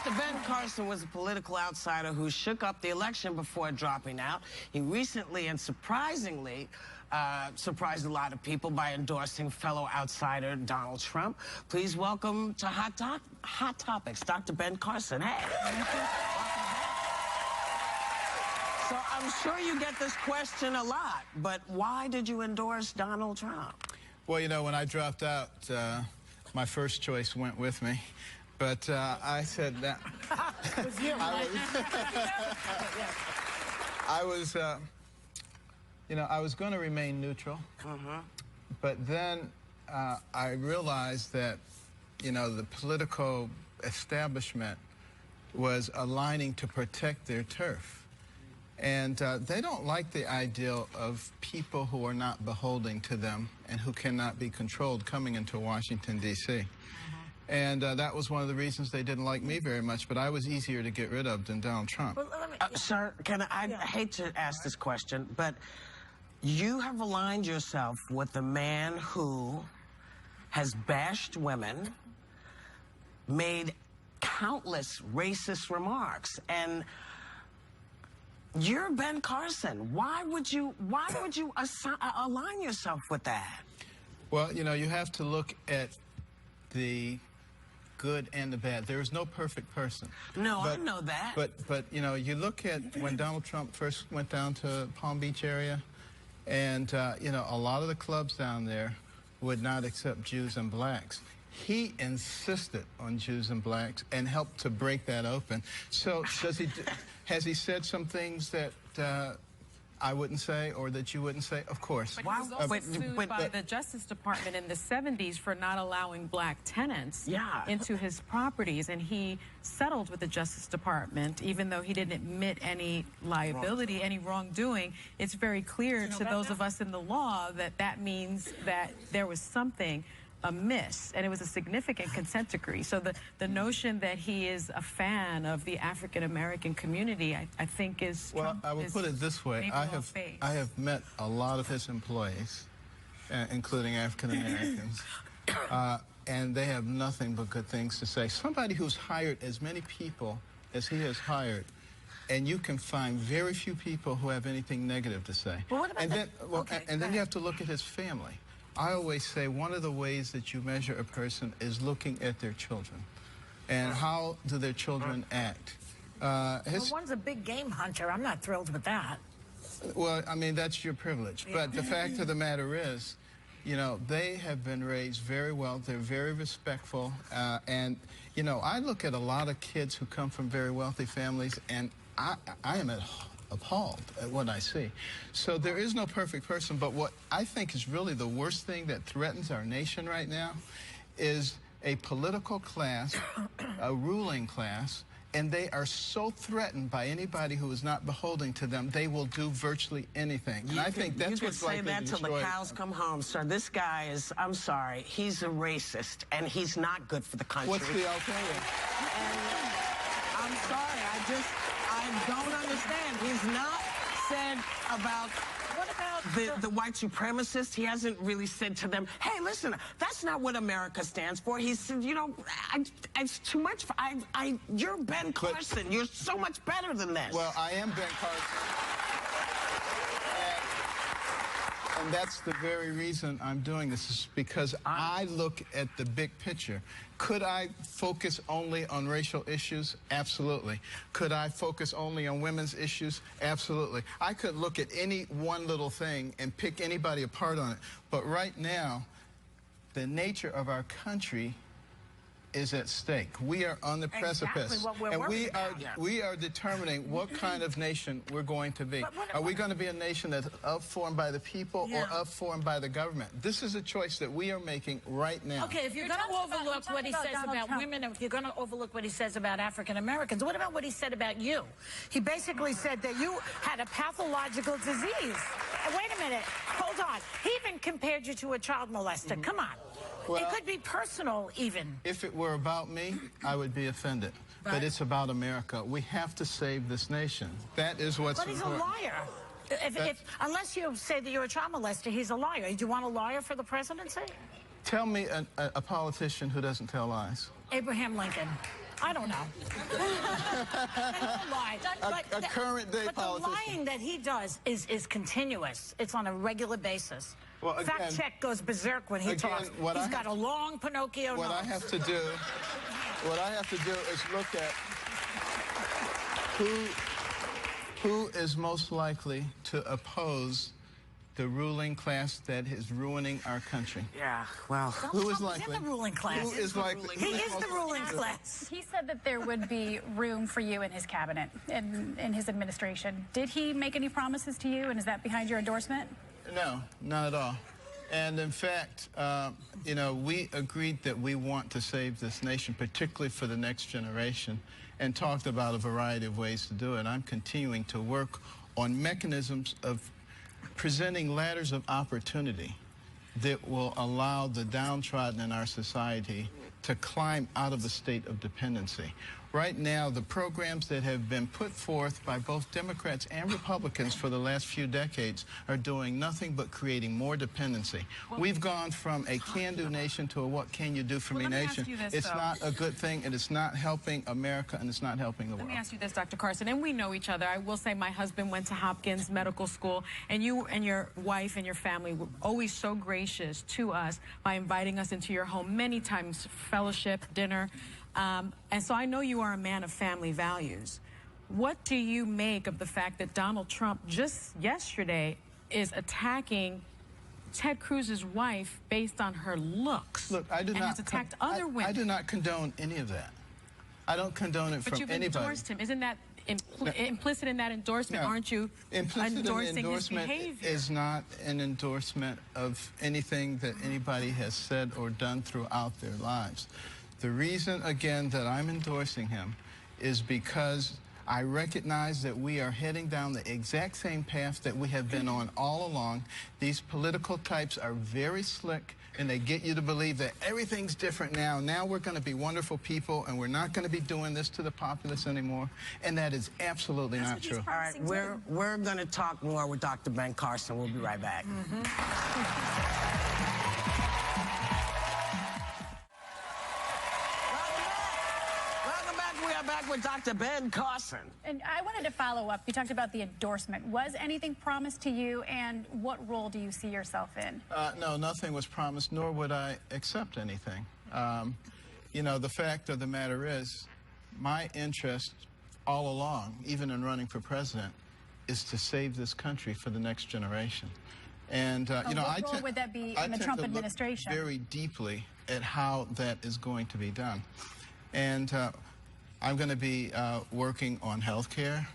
Dr. Ben Carson was a political outsider who shook up the election before dropping out. He recently and surprisingly surprised a lot of people by endorsing fellow outsider Donald Trump. Please welcome to Hot Topics, Dr. Ben Carson. Hey. So I'm sure you get this question a lot, but why did you endorse Donald Trump? Well, you know, when I dropped out, my first choice went with me. But I said that it was you, right? I was going to remain neutral. But then I realized that, you know, the political establishment was aligning to protect their turf. And they don't like the idea of people who are not beholden to them and who cannot be controlled coming into Washington, D.C. And that was one of the reasons they didn't like me very much, but I was easier to get rid of than Donald Trump. Well, sir, I hate to ask this question, but you have aligned yourself with a man who has bashed women, made countless racist remarks, and you're Ben Carson. Why would you align yourself with that? Well, you know, you have to look at the good and the bad. There is no perfect person. No, I know that. But you know, you look at when Donald Trump first went down to Palm Beach area, and you know, a lot of the clubs down there would not accept Jews and blacks. He insisted on Jews and blacks and helped to break that open. So has he said some things that I wouldn't say or that you wouldn't say? Of course. But he was also sued by the Justice Department in the 70s for not allowing black tenants into his properties, and he settled with the Justice Department even though he didn't admit any liability, any wrongdoing. It's very clear to those of us in the law that that means that there was something amiss, and it was a significant consent decree. So the notion that he is a fan of the African-American community, I think is... Well, I will put it this way. I have met a lot of his employees, including African-Americans, and they have nothing but good things to say. Somebody who's hired as many people as he has hired, and you can find very few people who have anything negative to say. Well, what about and then you have to look at his family. I always say one of the ways that you measure a person is looking at their children. And how do their children act? Well, one's a big game hunter. I'm not thrilled with that. Well, I mean, that's your privilege. But the fact of the matter is, you know, they have been raised very well. They're very respectful. And, you know, I look at a lot of kids who come from very wealthy families, and I am appalled at what I see. So there is no perfect person, but what I think is really the worst thing that threatens our nation right now is a political class, a ruling class, and they are so threatened by anybody who is not beholden to them, they will do virtually anything. And I think that's what's likely to destroy. You can say that till the cows come home, sir. This guy is, I'm sorry, he's a racist, and he's not good for the country. What's the alternative? And I'm sorry, I don't understand. He's not said about... What about the white supremacists? He hasn't really said to them, hey, listen, that's not what America stands for. He said, you know, it's too much. You're Ben Carson. You're so much better than this. Well, I am Ben Carson. And that's the very reason I'm doing this, is because I look at the big picture. Could I focus only on racial issues? Absolutely. Could I focus only on women's issues? Absolutely. I could look at any one little thing and pick anybody apart on it. But right now, the nature of our country is at stake. We are on the precipice, and we are determining what kind of nation we're going to be. Are we going to be a nation that's upformed by the people or upformed by the government? This is a choice that we are making right now. Okay, if you're going to overlook what he says about women, if you're going to overlook what he says about African Americans, what about what he said about you? He basically said that you had a pathological disease. Wait a minute, hold on. He even compared you to a child molester. Come on. Well, it could be personal, even. If it were about me, I would be offended. But it's about America. We have to save this nation. That is what's important. But he's a liar. Unless you say that you're a child molester, he's a liar. Do you want a liar for the presidency? Tell me a politician who doesn't tell lies. Abraham Lincoln. I don't know. Lie. A current day but politician. the lying that he does is continuous. It's on a regular basis. Well, again, Fact check goes berserk when he talks. He's got a long Pinocchio nose. What I have to do is look at who is most likely to oppose the ruling class that is ruining our country. Yeah, well, who is likely? He's in the ruling class. Who is likely? He is the ruling class. He said that there would be room for you in his cabinet, in his administration. Did he make any promises to you, and is that behind your endorsement? No, not at all. And in fact, you know, we agreed that we want to save this nation, particularly for the next generation, and talked about a variety of ways to do it. I'm continuing to work on mechanisms of presenting ladders of opportunity that will allow the downtrodden in our society to climb out of a state of dependency. Right now, the programs that have been put forth by both Democrats and Republicans for the last few decades are doing nothing but creating more dependency. We've gone from a can-do nation to a what can you do for me nation. It's not a good thing, and it's not helping America, and it's not helping the world. Let me ask you this, Dr. Carson, and we know each other. I will say my husband went to Hopkins Medical School, and you and your wife and your family were always so gracious to us by inviting us into your home many times, fellowship, dinner. And so I know you are a man of family values. What do you make of the fact that Donald Trump just yesterday is attacking Ted Cruz's wife based on her looks? Look, I do and not. has attacked other women. I do not condone any of that. I don't condone it but from anybody. But you've endorsed him. Isn't that implicit in that endorsement? No. Aren't you implicit endorsing in the endorsement his behavior? is not an endorsement of anything that anybody has said or done throughout their lives. The reason, again, that I'm endorsing him is because I recognize that we are heading down the exact same path that we have been on all along. These political types are very slick, and they get you to believe that everything's different now. Now we're going to be wonderful people, and we're not going to be doing this to the populace anymore. And that is absolutely not true. All right, we're going to talk more with Dr. Ben Carson. We'll be right back. Back with Dr. Ben Carson. And I wanted to follow up. You talked about the endorsement. Was anything promised to you, and what role do you see yourself in? No, nothing was promised, nor would I accept anything. You know, the fact of the matter is, my interest all along, even in running for president, is to save this country for the next generation. And, you know, what role would that be in the Trump administration? Very deeply at how that is going to be done. And I'm going to be working on health care,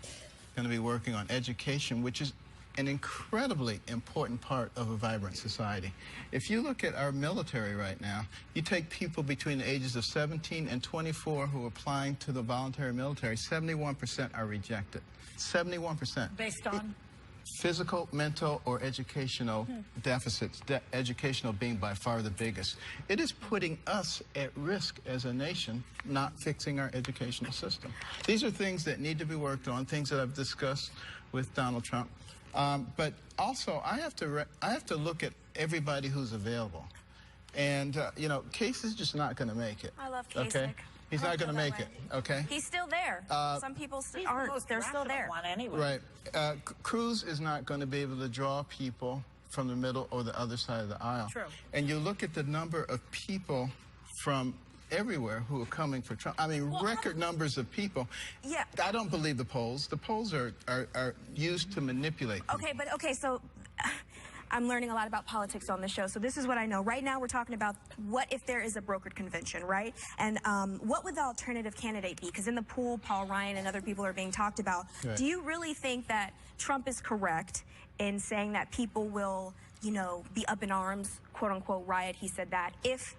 going to be working on education, which is an incredibly important part of a vibrant society. If you look at our military right now, you take people between the ages of 17 and 24 who are applying to the voluntary military, 71% are rejected. 71%. Based on? Physical, mental, or educational deficits, educational being by far the biggest. It is putting us at risk as a nation, not fixing our educational system. These are things that need to be worked on, things that I've discussed with Donald Trump. But also, I have to look at everybody who's available. And, you know, Case is just not going to make it. I love Kasich. Okay? He's not going to make it, okay? He's still there. Some people aren't. They're still there. Anyway. Right. Cruz is not going to be able to draw people from the middle or the other side of the aisle. True. And you look at the number of people from everywhere who are coming for Trump. I mean, record numbers of people. Yeah. I don't believe the polls. The polls are used to manipulate people. Okay, so I'm learning a lot about politics on this show, so this is what I know. Right now we're talking about what if there is a brokered convention, right? And what would the alternative candidate be? Because in the pool, Paul Ryan and other people are being talked about. Right. Do you really think that Trump is correct in saying that people will, you know, be up in arms, quote unquote riot, he said that, if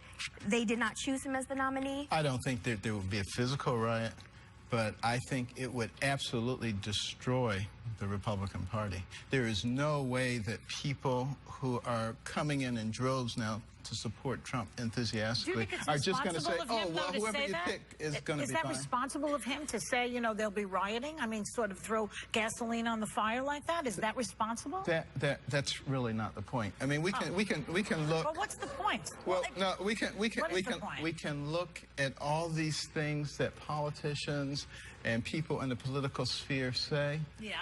they did not choose him as the nominee? I don't think that there would be a physical riot, but I think it would absolutely destroy the Republican Party. There is no way that people who are coming in droves now to support Trump enthusiastically are just going to say, oh, well, whoever you pick is going to be fine. Is that responsible of him to say, you know, they'll be rioting? I mean, sort of throw gasoline on the fire like that? Is that responsible? That's really not the point. I mean, we can look. Well, what's the point? Well, no, we can look at all these things that politicians and people in the political sphere say. Yeah.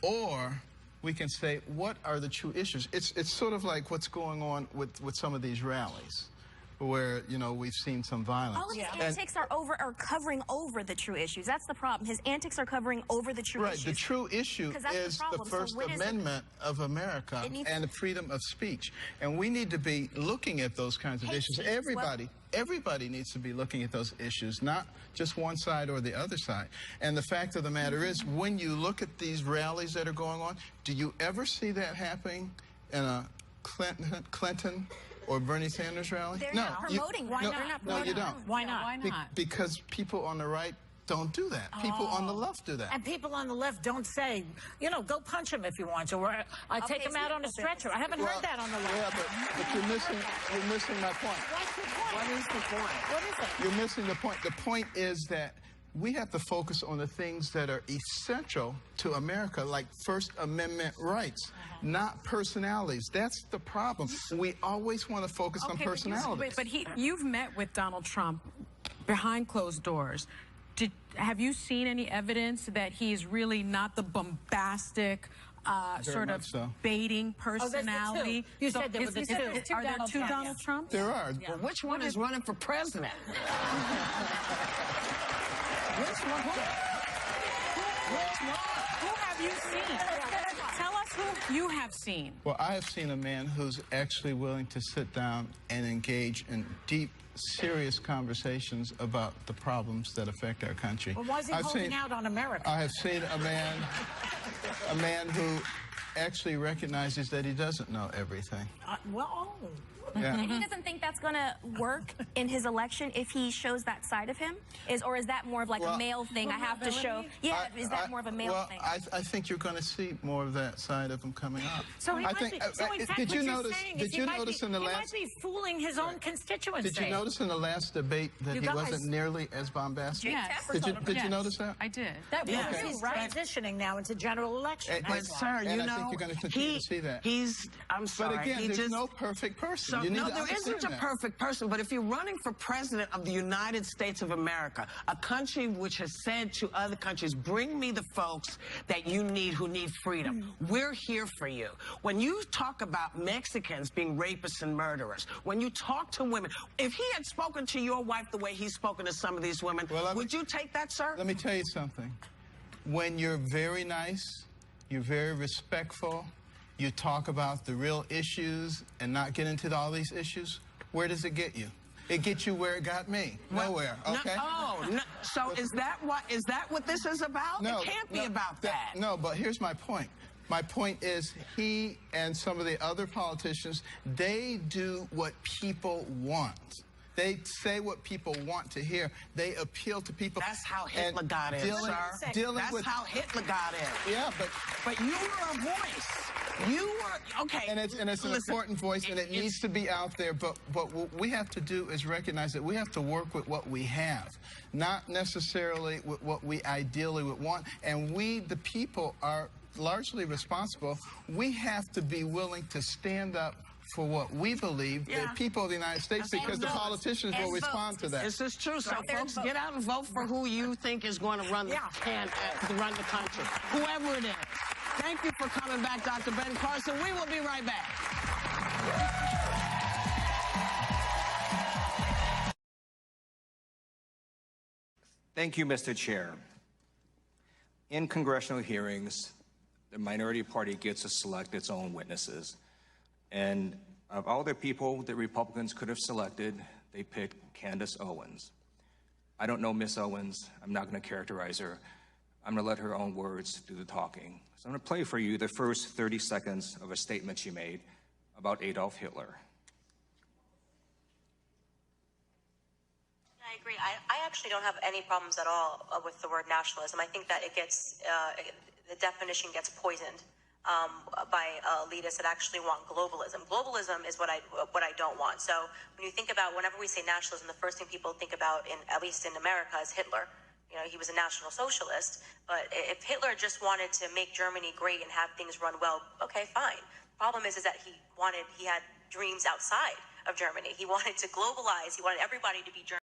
Or we can say, what are the true issues? It's sort of like what's going on with some of these rallies, where, you know, we've seen some violence. All of his antics are covering over the true issues. That's the problem. His antics are covering over the true issues. Right. The true issue is the First Amendment of America and the freedom of speech. And we need to be looking at those kinds of issues. Everybody needs to be looking at those issues, not just one side or the other side. And the fact of the matter is, when you look at these rallies that are going on, do you ever see that happening in a Clinton or Bernie Sanders rally? They're not promoting. Why not? No, you don't. Why not? Why not? Because people on the right don't do that. People on the left do that. And people on the left don't say, you know, go punch him if you want to, or take him out on a stretcher. I haven't heard that on the left. Yeah, but you're missing my point. What's your point? What is the point? What is it? You're missing the point. The point is that we have to focus on the things that are essential to America, like First Amendment rights, not personalities. That's the problem. We always want to focus on personalities. But you've met with Donald Trump behind closed doors. Have you seen any evidence that he's really not the bombastic, sort of baiting personality? You said there were the two. Are there two Donald Trumps? There are. Yeah. Well, which one is running for president? Which one? Who have you seen? Tell us who you have seen. Well, I have seen a man who's actually willing to sit down and engage in deep, serious conversations about the problems that affect our country. Well, why is he holding out on America? I have seen a man who actually recognizes that he doesn't know everything. And he doesn't think that's going to work in his election if he shows that side of him? Or is that more of like a male thing I have to show? Yeah, is that more of a male thing? I think you're going to see more of that side of him coming up. So he might be, did you notice in the last... He might be fooling his own constituency. Did you notice in the last debate that he wasn't nearly as bombastic? Yes. Did you notice that? I did. He's transitioning now into general election. But sir, you know, I think you're going to continue to see that. I'm sorry. But again, there's no perfect person. No, there isn't a perfect person, but if you're running for president of the United States of America, a country which has said to other countries, bring me the folks that you need who need freedom. We're here for you. When you talk about Mexicans being rapists and murderers, when you talk to women, if he had spoken to your wife the way he's spoken to some of these women, would you take that, sir? Let me tell you something. When you're very nice, you're very respectful, you talk about the real issues and not get into all these issues, where does it get you? It gets you where it got me. Nowhere, okay? So is that what this is about? No, it can't be about that. No, but here's my point. My point is he and some of the other politicians, they do what people want. They say what people want to hear. They appeal to people. That's how Hitler got in, sir. That's how Hitler got in. Yeah, but you were a voice. You were, okay. And it's an important voice, and it needs to be out there. But what we have to do is recognize that we have to work with what we have, not necessarily with what we ideally would want. And we, the people, are largely responsible. We have to be willing to stand up for what we believe, the people of the United States, because the politicians will respond to that. This is true. So, folks, get out and vote for who you think is going to run the country, whoever it is. Thank you for coming back, Dr. Ben Carson. We will be right back. Thank you, Mr. Chair. In congressional hearings, the minority party gets to select its own witnesses. And of all the people that Republicans could have selected, they picked Candace Owens. I don't know Miss Owens. I'm not going to characterize her. I'm going to let her own words do the talking. So I'm going to play for you the first 30 seconds of a statement she made about Adolf Hitler. I agree. I actually don't have any problems at all with the word nationalism. I think that it gets the definition gets poisoned by elitists that actually want globalism. Globalism is what I don't want. So when you think about, whenever we say nationalism, the first thing people think about, at least in America, is Hitler. You know, he was a National Socialist, but if Hitler just wanted to make Germany great and have things run well, okay, fine. Problem is that he had dreams outside of Germany. He wanted to globalize. He wanted everybody to be German.